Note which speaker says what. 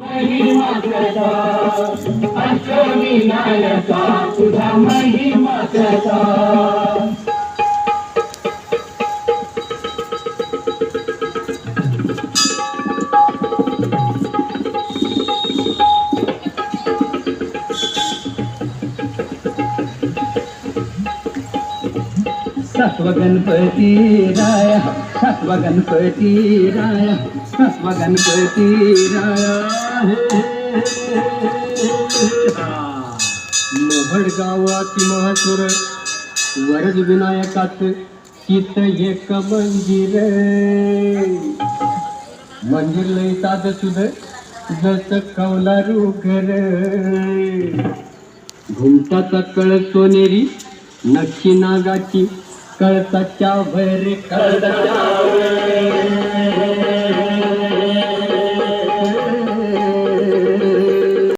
Speaker 1: महिमा कथा अष्टविनायका तुझा महिमा कथा सत्व गणपती राया सत्व गणपती राया सत्व गणपती राया मोहड गावाची महासुर वरद विनायकात चित एक मंदिर लय साध सुध जस कौलारू घर घुमटाचा कळ सोनेरी नक्षी नागाची कळसाच्या भैर कळसाच्या